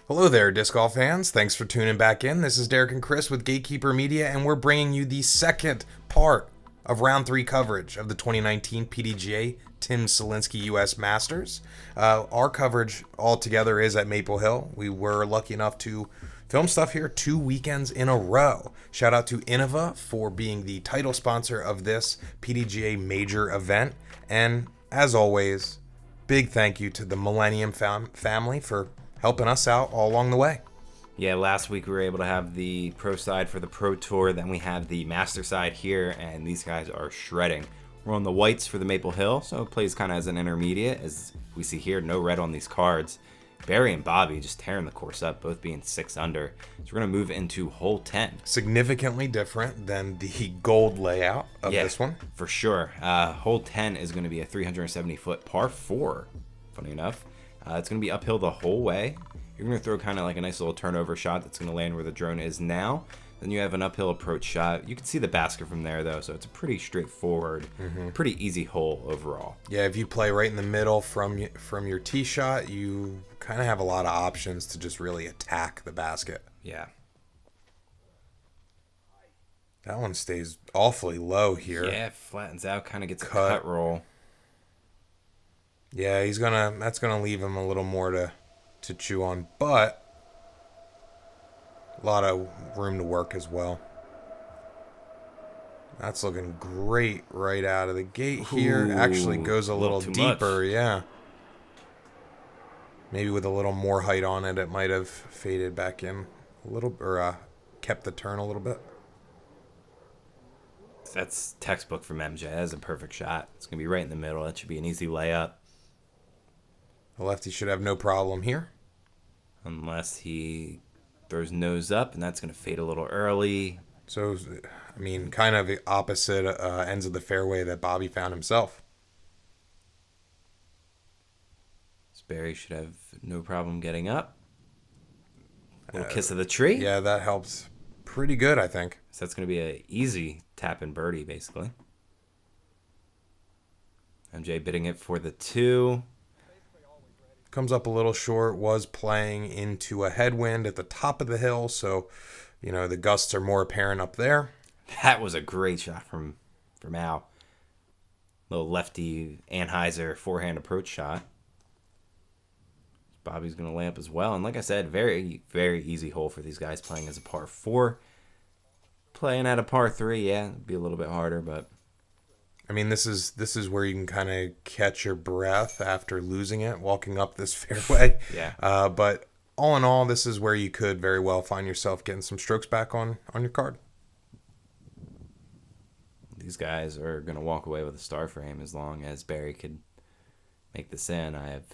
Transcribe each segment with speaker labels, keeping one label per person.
Speaker 1: Hello there, disc golf fans. Thanks for tuning back in. This is Derek and Chris with Gatekeeper Media, and we're bringing you the second part of round 3 coverage of the 2019 PDGA Tim Selinske U.S. Masters. Our coverage altogether is at Maple Hill. We were lucky enough to film stuff here 2 weekends in a row. Shout out to Innova for being the title sponsor of this PDGA major event. And as always, big thank you to the Millennium family for helping us out all along the way.
Speaker 2: Yeah, last week we were able to have the pro side for the Pro Tour. Then we have the Master side here, and these guys are shredding. We're on the whites for the Maple Hill, so it plays kind of as an intermediate. As we see here, no red on these cards. Barry and Bobby just tearing the course up, both being 6 under. So we're going to move into hole 10.
Speaker 1: Significantly different than the gold layout of this one.
Speaker 2: For sure. Hole 10 is going to be a 370-foot par 4, funny enough. It's going to be uphill the whole way. You're going to throw kind of like a nice little turnover shot that's going to land where the drone is now. Then you have an uphill approach shot. You can see the basket from there, though, so it's a pretty straightforward, pretty easy hole overall.
Speaker 1: Yeah, if you play right in the middle from your tee shot, you kind of have a lot of options to just really attack the basket.
Speaker 2: Yeah.
Speaker 1: That one stays awfully low here.
Speaker 2: Yeah, flattens out, kind of gets a cut roll.
Speaker 1: Yeah, that's gonna leave him a little more to chew on, but a lot of room to work as well. That's looking great right out of the gate here.
Speaker 2: Ooh,
Speaker 1: actually goes a little deeper,
Speaker 2: much.
Speaker 1: Yeah. Maybe with a little more height on it, it might have faded back in a little, or kept the turn a little bit.
Speaker 2: That's textbook from MJ. That's a perfect shot. It's gonna be right in the middle. That should be an easy layup.
Speaker 1: The lefty should have no problem here.
Speaker 2: Unless he throws nose up, and that's going to fade a little early.
Speaker 1: So, I mean, kind of the opposite ends of the fairway that Bobby found himself.
Speaker 2: Barry should have no problem getting up. Little kiss of the tree.
Speaker 1: Yeah, that helps pretty good, I think.
Speaker 2: So that's going to be an easy tap and birdie, basically. MJ bidding it for the 2.
Speaker 1: Comes up a little short, was playing into a headwind at the top of the hill, so, you know, the gusts are more apparent up there.
Speaker 2: That was a great shot from Al. Little lefty Anheuser forehand approach shot. Bobby's going to lay up as well. And like I said, very, very easy hole for these guys playing as a par 4. Playing at a par 3, yeah, it'd be a little bit harder, but...
Speaker 1: I mean, this is where you can kind of catch your breath after losing it, walking up this fairway.
Speaker 2: Yeah.
Speaker 1: But all in all, this is where you could very well find yourself getting some strokes back on your card.
Speaker 2: These guys are going to walk away with a star frame as long as Barry could make this in. I have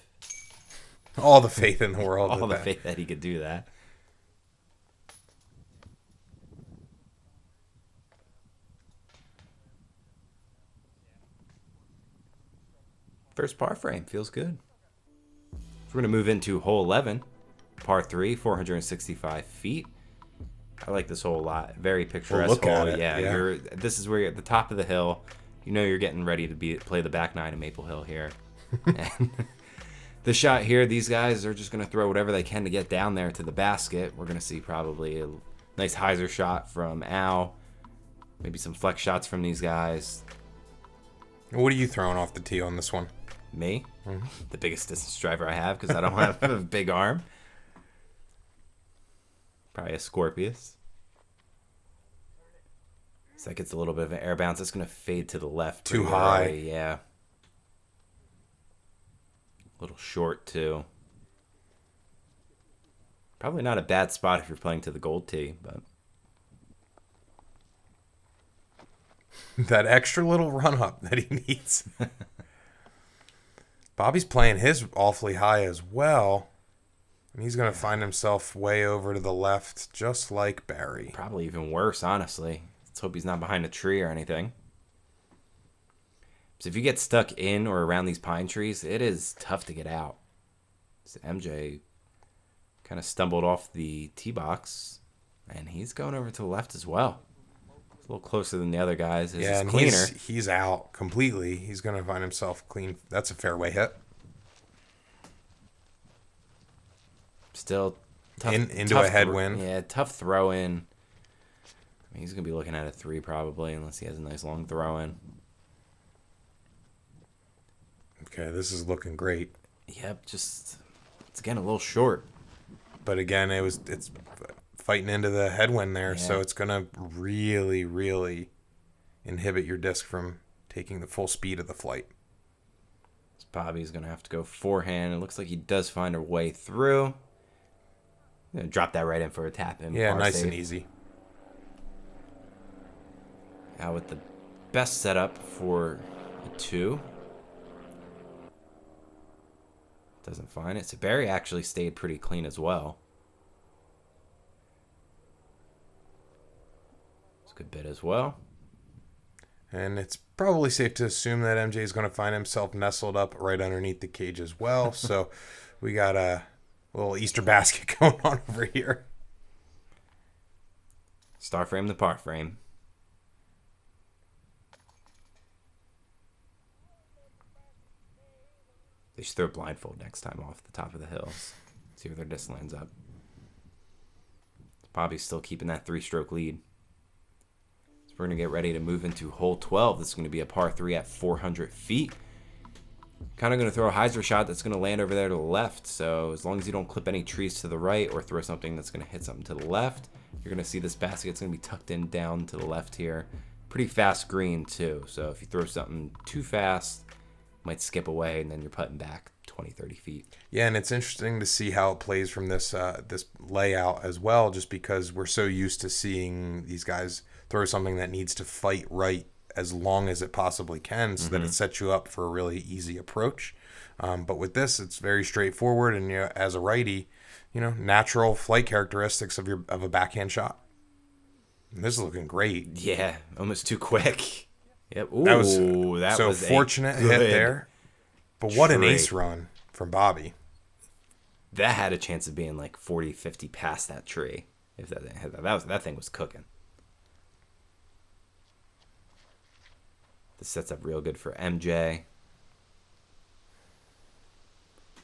Speaker 1: all the faith in the world.
Speaker 2: All the faith that he could do that. First par frame. Feels good. So we're going to move into hole 11. Par 3, 465 feet. I like this hole a lot. Very picturesque hole. Yeah. This is where you're at the top of the hill. You know you're getting ready to play the back 9 of Maple Hill here. And the shot here, these guys are just going to throw whatever they can to get down there to the basket. We're going to see probably a nice hyzer shot from Al. Maybe some flex shots from these guys.
Speaker 1: What are you throwing off the tee on this one?
Speaker 2: Me? Mm-hmm. The biggest distance driver I have because I don't have a big arm. Probably a Scorpius. So that gets a little bit of an air bounce. It's going to fade to the left.
Speaker 1: Too high.
Speaker 2: Early. Yeah. A little short, too. Probably not a bad spot if you're playing to the gold tee, but...
Speaker 1: that extra little run-up that he needs. Bobby's playing his awfully high as well. And he's going to find himself way over to the left, just like Barry.
Speaker 2: Probably even worse, honestly. Let's hope he's not behind a tree or anything. So if you get stuck in or around these pine trees, it is tough to get out. So MJ kind of stumbled off the tee box, and he's going over to the left as well. A little closer than the other guys.
Speaker 1: Yeah, and
Speaker 2: cleaner.
Speaker 1: He's out completely. He's going to find himself clean. That's a fairway hit.
Speaker 2: Still
Speaker 1: into a headwind.
Speaker 2: Yeah, tough throw in. I mean, he's going to be looking at a 3 probably, unless he has a nice long throw in.
Speaker 1: Okay, this is looking great.
Speaker 2: Yep, it's again a little short.
Speaker 1: But again, it's fighting into the headwind there, so it's going to really, really inhibit your disc from taking the full speed of the flight.
Speaker 2: So Bobby's going to have to go forehand. It looks like he does find a way through. Drop that right in for a tap in.
Speaker 1: Yeah, nice
Speaker 2: save.
Speaker 1: and easy.
Speaker 2: Now with the best setup for a 2. Doesn't find it. So Barry actually stayed pretty clean as well. It's a good bit as well.
Speaker 1: And it's probably safe to assume that MJ is going to find himself nestled up right underneath the cage as well. So we got a little Easter basket going on over here.
Speaker 2: Star frame the par frame. They should throw blindfold next time off the top of the hills. See where their disc lands up. Bobby's still keeping that 3-stroke lead. So we're going to get ready to move into hole 12. This is going to be a par 3 at 400 feet. Kind of going to throw a hyzer shot that's going to land over there to the left. So as long as you don't clip any trees to the right or throw something that's going to hit something to the left, you're going to see this basket's going to be tucked in down to the left here. Pretty fast green too. So if you throw something too fast, might skip away, and then you're putting back 20, 30 feet.
Speaker 1: Yeah, and it's interesting to see how it plays from this this layout as well, just because we're so used to seeing these guys throw something that needs to fight right as long as it possibly can, so that it sets you up for a really easy approach. But with this, it's very straightforward, and as a righty, natural flight characteristics of a backhand shot. And this is looking great.
Speaker 2: Yeah, almost too quick. Yep. Ooh,
Speaker 1: that was fortunate hit there. But what an ace run from Bobby.
Speaker 2: That had a chance of being like 40, 50 past that tree. If that thing was cooking. This sets up real good for MJ.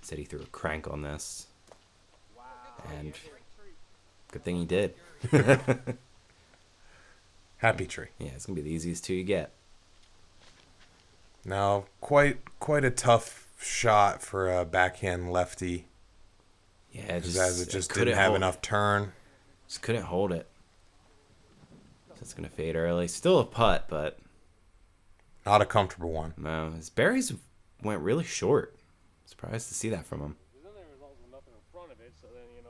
Speaker 2: Said he threw a crank on this. And good thing he did.
Speaker 1: Happy tree.
Speaker 2: Yeah, it's going to be the easiest 2 you get.
Speaker 1: Now, quite a tough shot for a backhand lefty.
Speaker 2: Yeah,
Speaker 1: as it just didn't have enough turn.
Speaker 2: Just couldn't hold it. So it's going to fade early. Still a putt, but
Speaker 1: not a comfortable one.
Speaker 2: No, his berries went really short. Surprised to see that from him.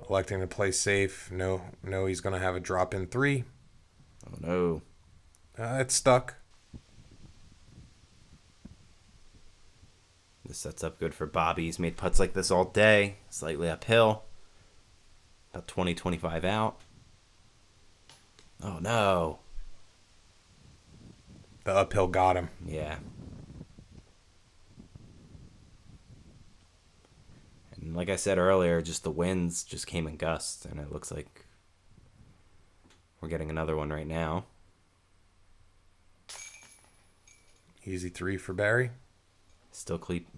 Speaker 1: Electing to play safe. No, he's going to have a drop in 3.
Speaker 2: Oh, no.
Speaker 1: It's stuck.
Speaker 2: This sets up good for Bobby. He's made putts like this all day. Slightly uphill. About 20, 25 out. Oh, no.
Speaker 1: The uphill got him.
Speaker 2: Yeah. And like I said earlier, just the winds just came in gusts. And it looks like we're getting another one right now.
Speaker 1: Easy 3 for Barry.
Speaker 2: Still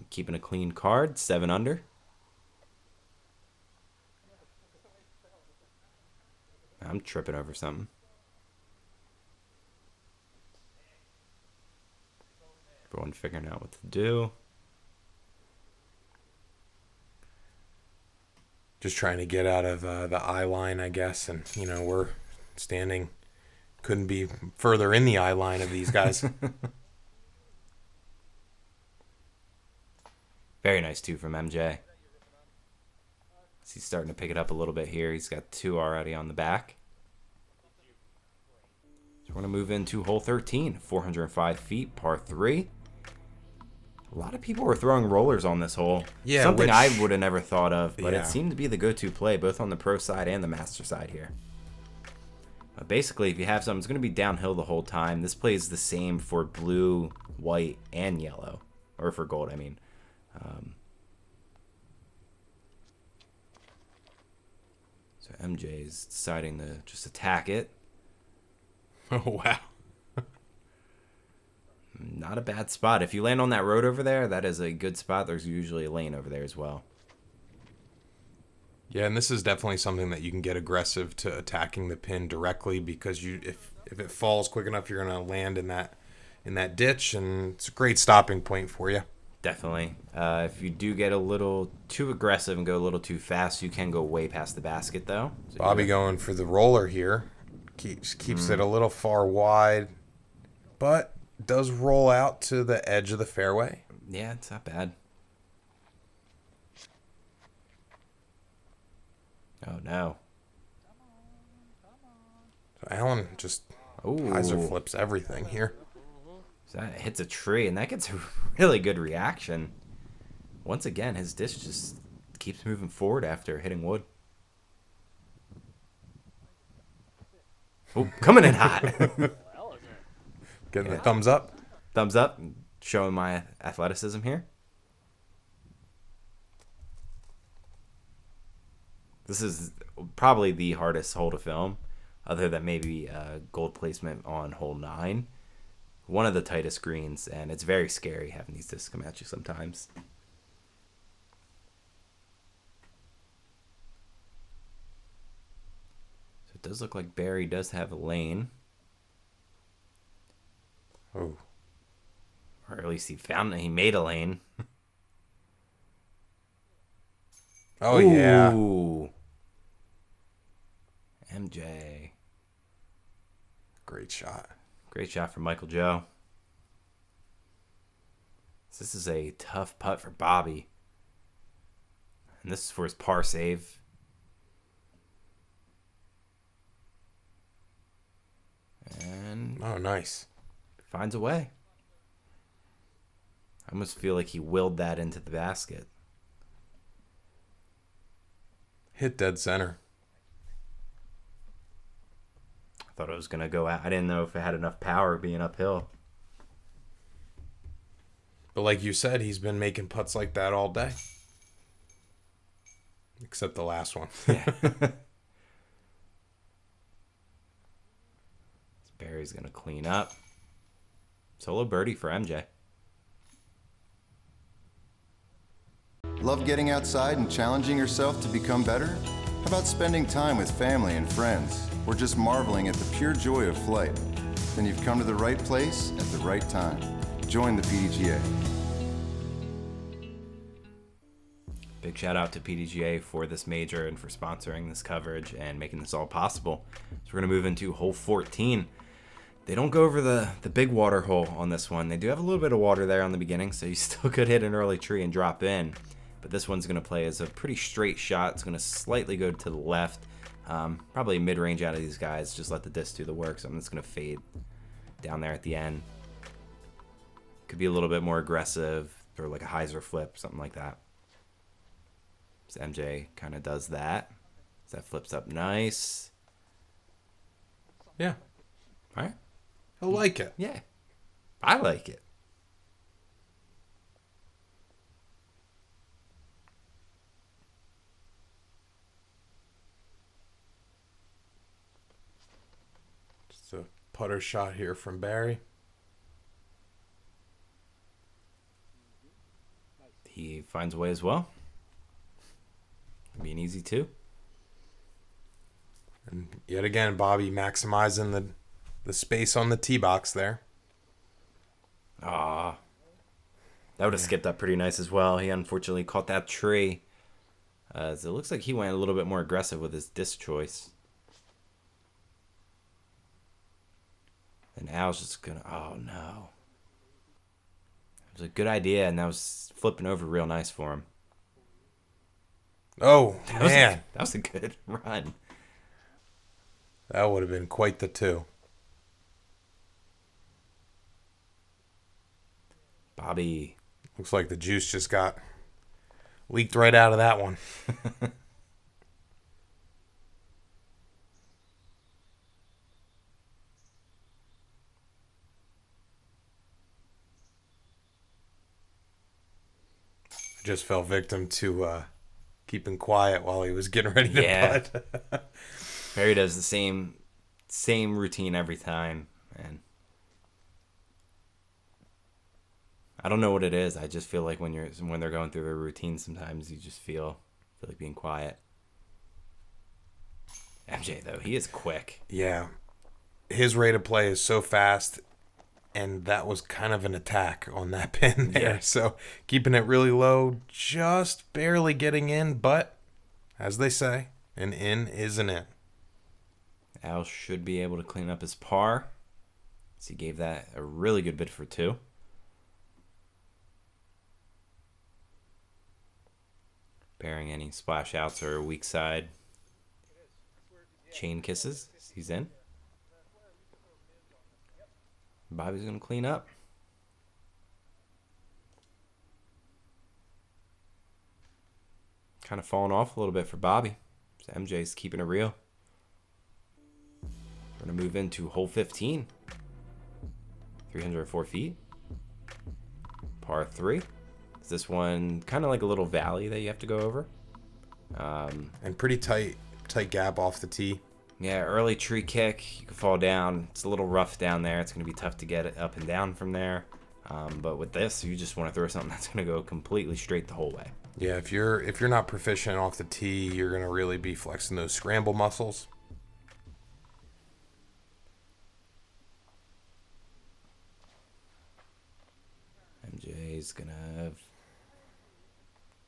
Speaker 2: keeping a clean card, 7 under. I'm tripping over something. Everyone figuring out what to do.
Speaker 1: Just trying to get out of the eye line, I guess. And, we're standing, couldn't be further in the eye line of these guys.
Speaker 2: Very nice 2 from MJ. He's starting to pick it up a little bit here. He's got 2 already on the back. So we're going to move into hole 13, 405 feet, par 3. A lot of people were throwing rollers on this hole.
Speaker 1: Yeah,
Speaker 2: something I would have never thought of, but
Speaker 1: Yeah.
Speaker 2: it seemed to be the go-to play, both on the pro side and the master side here. Basically, if you have something, it's going to be downhill the whole time. This plays the same for blue, white, and yellow. Or for gold, I mean. So MJ's deciding to just attack it.
Speaker 1: Oh, wow.
Speaker 2: Not a bad spot. If you land on that road over there, that is a good spot. There's usually a lane over there as well.
Speaker 1: Yeah, and this is definitely something that you can get aggressive to attacking the pin directly, because if it falls quick enough, you're gonna land in that ditch, and it's a great stopping point for you.
Speaker 2: Definitely. If you do get a little too aggressive and go a little too fast, you can go way past the basket, though. So
Speaker 1: Bobby going for the roller here. Keeps it a little far wide, but does roll out to the edge of the fairway.
Speaker 2: Yeah, it's not bad. Oh, no.
Speaker 1: So Alan just hyzer flips everything here.
Speaker 2: So that hits a tree, and that gets a really good reaction. Once again, his disc just keeps moving forward after hitting wood. Oh, coming in hot.
Speaker 1: Getting the thumbs up.
Speaker 2: Thumbs up, showing my athleticism here. This is probably the hardest hole to film, other than maybe gold placement on hole 9. One of the tightest greens, and it's very scary having these discs come at you sometimes. So it does look like Barry does have a lane.
Speaker 1: Oh.
Speaker 2: Or at least he made a lane.
Speaker 1: Oh, yeah.
Speaker 2: Ooh. MJ.
Speaker 1: Great shot.
Speaker 2: Great shot from Michael Joe. This is a tough putt for Bobby. And this is for his par save. And
Speaker 1: oh, nice.
Speaker 2: Finds a way. I almost feel like he willed that into the basket.
Speaker 1: Hit dead center.
Speaker 2: I thought it was going to go out. I didn't know if it had enough power being uphill.
Speaker 1: But like you said, he's been making putts like that all day. Except the last one.
Speaker 2: Yeah. Barry's going to clean up. Solo birdie for MJ.
Speaker 3: Love getting outside and challenging yourself to become better? How about spending time with family and friends, or just marveling at the pure joy of flight? Then you've come to the right place at the right time. Join the PDGA.
Speaker 2: Big shout out to PDGA for this major and for sponsoring this coverage and making this all possible. So we're going to move into hole 14. They don't go over the big water hole on this one. They do have a little bit of water there on the beginning, so you still could hit an early tree and drop in. But this one's going to play as a pretty straight shot. It's going to slightly go to the left. Probably mid-range out of these guys. Just let the disc do the work. So I'm just going to fade down there at the end. Could be a little bit more aggressive or like a hyzer flip, something like that. So MJ kind of does that. So that flips up nice.
Speaker 1: Yeah.
Speaker 2: All right.
Speaker 1: I like it.
Speaker 2: Yeah. I like it.
Speaker 1: Just a putter shot here from Barry.
Speaker 2: He finds a way as well. Being easy too.
Speaker 1: And yet again, Bobby maximizing the space on the tee box there.
Speaker 2: Ah, that would have skipped up pretty nice as well. He unfortunately caught that tree. So it looks like he went a little bit more aggressive with his disc choice. And Al's just gonna, oh no. It was a good idea, and that was flipping over real nice for him.
Speaker 1: Oh, man.
Speaker 2: That was a good run.
Speaker 1: That would have been quite the two.
Speaker 2: Bobby.
Speaker 1: Looks like the juice just got leaked right out of that one. I just fell victim to keeping quiet while he was getting ready to putt.
Speaker 2: Barry does the same routine every time, and I don't know what it is. I just feel like when they're going through their routine, sometimes you just feel like being quiet. MJ, though, he is quick.
Speaker 1: Yeah. His rate of play is so fast, and that was kind of an attack on that pin there.
Speaker 2: Yeah.
Speaker 1: So keeping it really low, just barely getting in, but as they say, an in is an in.
Speaker 2: Al should be able to clean up his par. So he gave that a really good bid for 2. Bearing any splash outs or weak side chain kisses. He's in. Bobby's going to clean up. Kind of falling off a little bit for Bobby. So MJ's keeping it real. We're going to move into hole 15. 304 feet. Par 3. Is this one kind of like a little valley that you have to go over?
Speaker 1: And pretty tight gap off the tee.
Speaker 2: Yeah, early tree kick. You can fall down. It's a little rough down there. It's going to be tough to get it up and down from there. But with this, you just want to throw something that's going to go completely straight the whole way.
Speaker 1: Yeah, if you're not proficient off the tee, you're going to really be flexing those scramble muscles.
Speaker 2: MJ's going to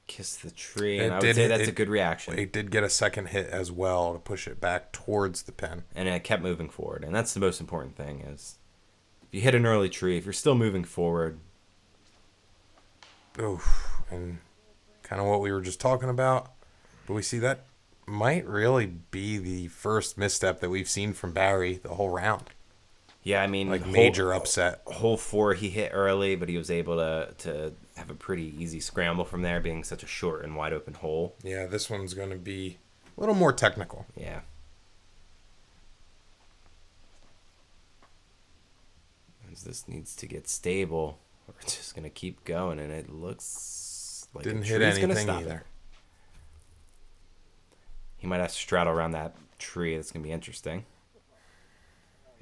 Speaker 2: kiss the tree, and I would say that's a good reaction.
Speaker 1: It did get a second hit as well to push it back towards the pin.
Speaker 2: And it kept moving forward, and that's the most important thing is if you hit an early tree, if you're still moving forward.
Speaker 1: Oof, and kind of what we were just talking about. But we see that might really be the first misstep that we've seen from Barry the whole round.
Speaker 2: Yeah, I mean,
Speaker 1: like major upset.
Speaker 2: Hole 4 he hit early, but he was able to have a pretty easy scramble from there, being such a short and wide open hole.
Speaker 1: Yeah, this one's going to be a little more technical.
Speaker 2: Yeah. As this needs to get stable, we're just going to keep going, and it looks like
Speaker 1: didn't
Speaker 2: a
Speaker 1: hit
Speaker 2: tree's
Speaker 1: anything
Speaker 2: gonna stop
Speaker 1: either.
Speaker 2: it. He might have to straddle around that tree. That's going to be interesting.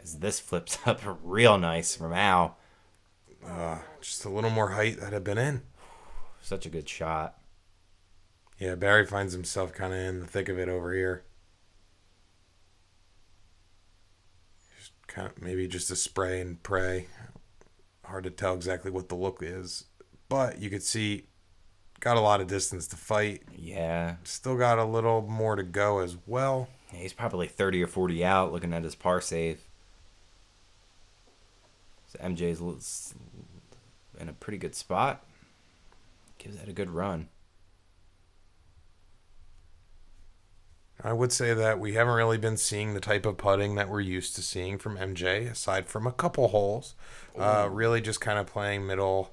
Speaker 2: As this flips up real nice from Al.
Speaker 1: Just a little more height that had been in.
Speaker 2: Such a good shot.
Speaker 1: Yeah, Barry finds himself kind of in the thick of it over here. Just kind of maybe just a spray and pray. Hard to tell exactly what the look is, but you could see got a lot of distance to fight.
Speaker 2: Yeah.
Speaker 1: Still got a little more to go as well.
Speaker 2: Yeah, he's probably 30 or 40 out looking at his par save. So MJ's in a pretty good spot. Gives that a good run.
Speaker 1: I would say that we haven't really been seeing the type of putting that we're used to seeing from MJ, aside from a couple holes. Really just kind of playing middle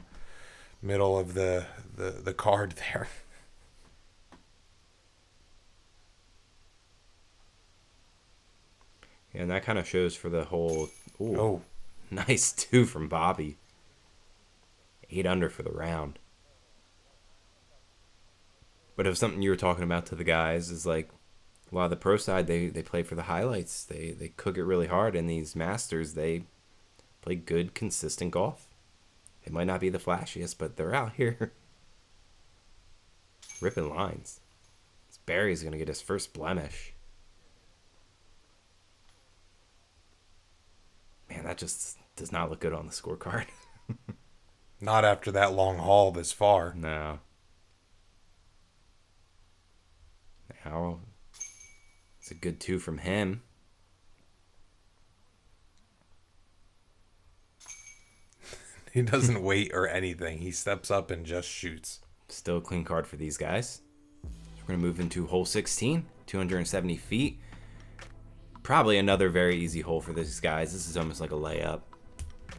Speaker 1: of the card there.
Speaker 2: Yeah, and that kind of shows for the whole... Ooh,
Speaker 1: Oh.
Speaker 2: Nice 2 from Bobby. 8 under for the round. But it was something you were talking about to the guys is like a lot of the pro side, they play for the highlights. They cook it really hard. And these masters, they play good, consistent golf. It might not be the flashiest, but they're out here ripping lines. Barry's going to get his first blemish. Man, that just does not look good on the scorecard.
Speaker 1: Not after that long haul this far.
Speaker 2: No. Now, it's a good 2 from him.
Speaker 1: He doesn't wait or anything. He steps up and just shoots.
Speaker 2: Still a clean card for these guys. So we're going to move into hole 16, 270 feet. Probably another very easy hole for these guys. This is almost like a layup.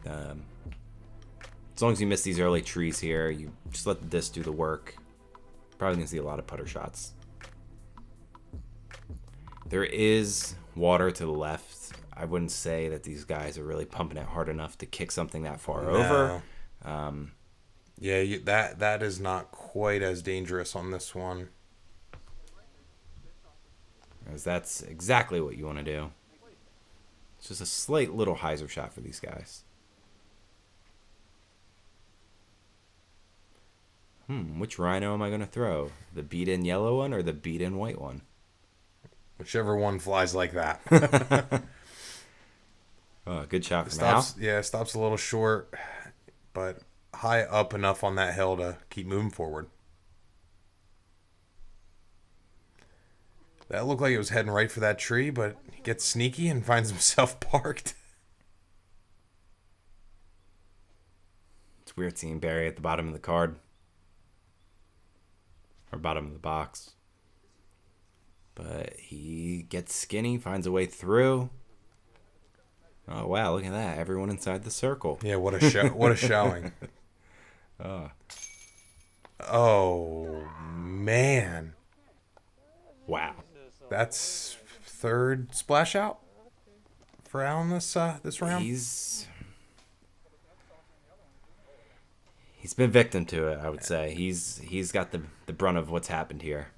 Speaker 2: As long as you miss these early trees here, you just let the disc do the work. Probably going to see a lot of putter shots. There is water to the left. I wouldn't say that these guys are really pumping it hard enough to kick something that far over.
Speaker 1: Yeah, that is not quite as dangerous on this one.
Speaker 2: Because that's exactly what you want to do. It's just a slight little hyzer shot for these guys. Which rhino am I going to throw? The beat-in yellow one or the beat-in white one?
Speaker 1: Whichever one flies like that.
Speaker 2: Oh, good shot from Al.
Speaker 1: Yeah, stops a little short, but high up enough on that hill to keep moving forward. That looked like it was heading right for that tree, but he gets sneaky and finds himself parked.
Speaker 2: It's weird seeing Barry at the bottom of the card. Or bottom of the box. But he gets skinny, finds a way through. Oh, wow, look at that. Everyone inside the circle.
Speaker 1: Yeah, what a show! What a showing. Oh, man.
Speaker 2: Wow.
Speaker 1: That's third splash out for Al in this round.
Speaker 2: He's been victim to it, I would say. He's got the brunt of what's happened here.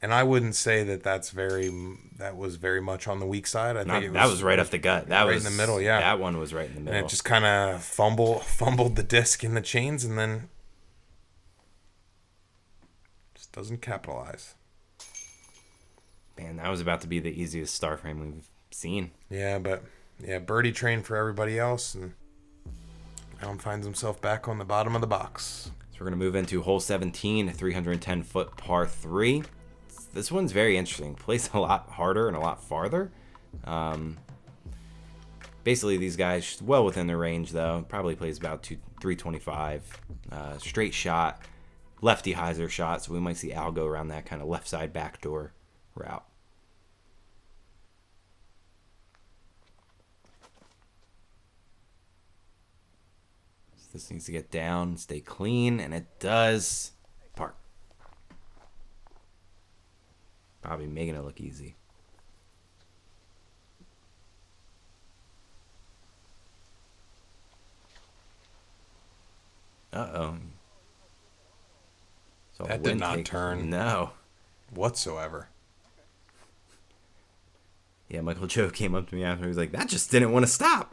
Speaker 1: And I wouldn't say that was very much on the weak side. I think
Speaker 2: that was right up the gut. That
Speaker 1: right
Speaker 2: was
Speaker 1: in the middle, yeah.
Speaker 2: That one was right in the middle.
Speaker 1: And it just kind of fumbled the disc in the chains and then just doesn't capitalize.
Speaker 2: Man, that was about to be the easiest star frame we've seen.
Speaker 1: Yeah, but birdie train for everybody else, and Alan finds himself back on the bottom of the box.
Speaker 2: So we're going to move into hole 17, a 310-foot par 3. This one's very interesting. Plays a lot harder and a lot farther. Basically, these guys well within their range, though. Probably plays about 325. Straight shot, lefty hyzer shot, so we might see Al go around that kind of left side backdoor route. So this needs to get down, stay clean, and it does. Park. Bobby making it look easy. Uh-oh. So
Speaker 1: That did not turn.
Speaker 2: No.
Speaker 1: Whatsoever.
Speaker 2: Yeah, Michael Joe came up to me after. He was like, that just didn't want to stop.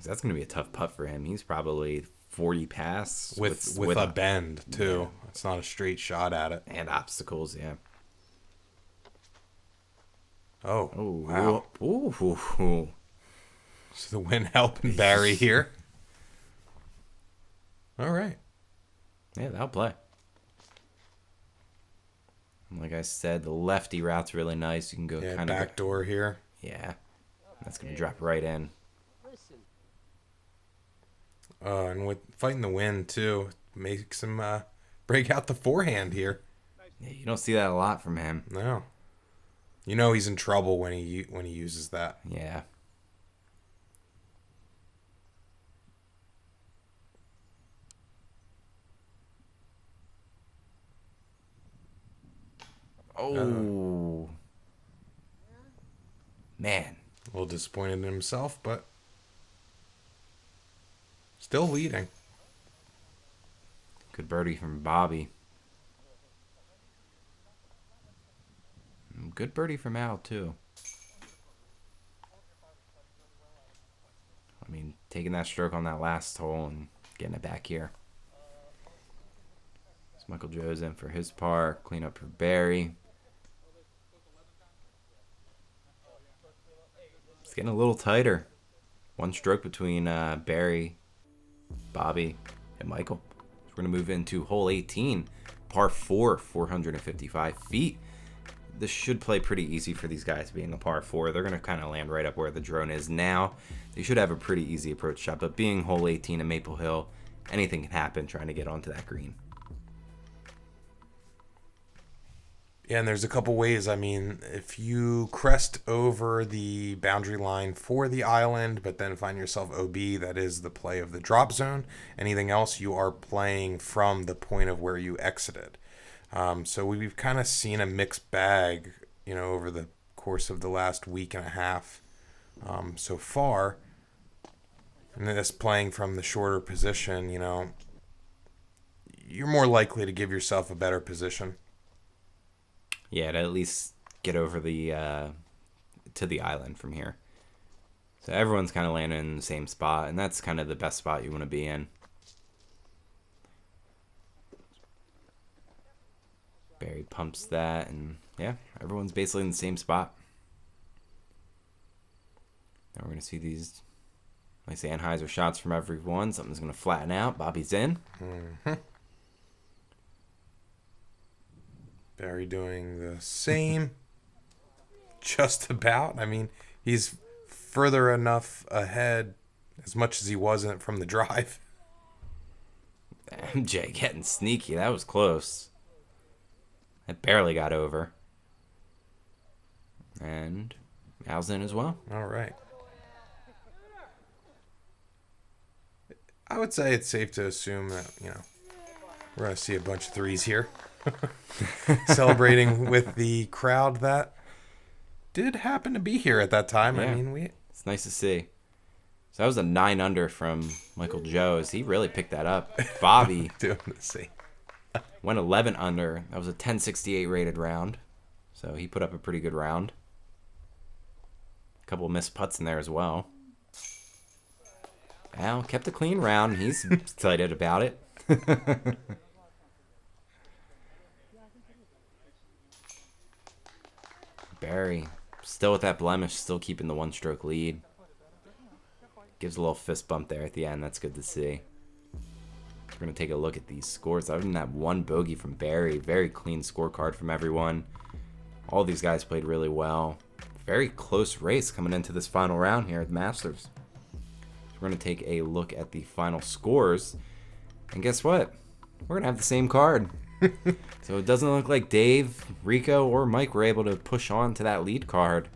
Speaker 2: That's going to be a tough putt for him. He's probably 40 past.
Speaker 1: With a bend, too. Yeah. It's not a straight shot at it.
Speaker 2: And obstacles, yeah.
Speaker 1: Oh,
Speaker 2: ooh,
Speaker 1: wow.
Speaker 2: Ooh.
Speaker 1: So the wind helping Barry here. All right.
Speaker 2: Yeah, that'll play. Like I said, the lefty route's really nice. You can go kind of
Speaker 1: back door here.
Speaker 2: Yeah, that's gonna drop right in.
Speaker 1: And with fighting the wind too, makes him break out the forehand here.
Speaker 2: Yeah, you don't see that a lot from him.
Speaker 1: No. You know he's in trouble when he uses that.
Speaker 2: Yeah. Oh. Man.
Speaker 1: A little disappointed in himself, but still leading.
Speaker 2: Good birdie from Bobby. Good birdie from Al, too. I mean, taking that stroke on that last hole and getting it back here. So Michael Joe's in for his par. Clean up for Barry. It's getting a little tighter. One stroke between Barry, Bobby, and Michael. So we're going to move into hole 18, par 4, 455 feet. This should play pretty easy for these guys being a par 4. They're going to kind of land right up where the drone is now. They should have a pretty easy approach shot, but being hole 18 in Maple Hill, anything can happen trying to get onto that green.
Speaker 1: Yeah, and there's a couple ways. I mean, if you crest over the boundary line for the island, but then find yourself OB, that is the play of the drop zone. Anything else, you are playing from the point of where you exited. So we've kind of seen a mixed bag, over the course of the last week and a half so far. And this playing from the shorter position, you're more likely to give yourself a better position.
Speaker 2: Yeah, to at least get over the to the island from here. So everyone's kind of landing in the same spot, and that's kind of the best spot you want to be in. Barry pumps that, and yeah, everyone's basically in the same spot. Now we're going to see these nice Anheuser shots from everyone. Something's going to flatten out. Bobby's in.
Speaker 1: Mm-hmm. Barry doing the same. Just about. I mean, he's further enough ahead as much as he wasn't from the drive.
Speaker 2: MJ getting sneaky. That was close. It barely got over. And Al's in as well.
Speaker 1: All right. I would say it's safe to assume that, we're going to see a bunch of threes here. Celebrating with the crowd that did happen to be here at that time.
Speaker 2: Yeah.
Speaker 1: I mean,
Speaker 2: it's nice to see. So that was a 9-under from Michael Joes. He really picked that up. Bobby
Speaker 1: doing the same.
Speaker 2: Went 11 under. That was a 1068 rated round. So he put up a pretty good round. A couple of missed putts in there as well. Al kept a clean round. He's excited about it. Barry, still with that blemish, still keeping the one-stroke lead. Gives a little fist bump there at the end. That's good to see. We're going to take a look at these scores. Other than that one bogey from Barry, very clean scorecard from everyone. All these guys played really well. Very close race coming into this final round here at the Masters. So we're going to take a look at the final scores. And guess what? We're going to have the same card. So it doesn't look like Dave, Rico, or Mike were able to push on to that lead card.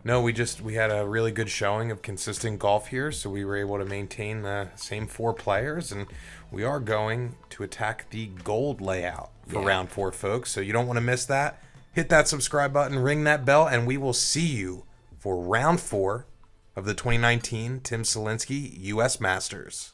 Speaker 1: No, we had a really good showing of consistent golf here, so we were able to maintain the same 4 players, and we are going to attack the gold layout for round 4, folks. So you don't want to miss that. Hit that subscribe button, ring that bell, and we will see you for round 4 of the 2019 Tim Selinske U.S. Masters.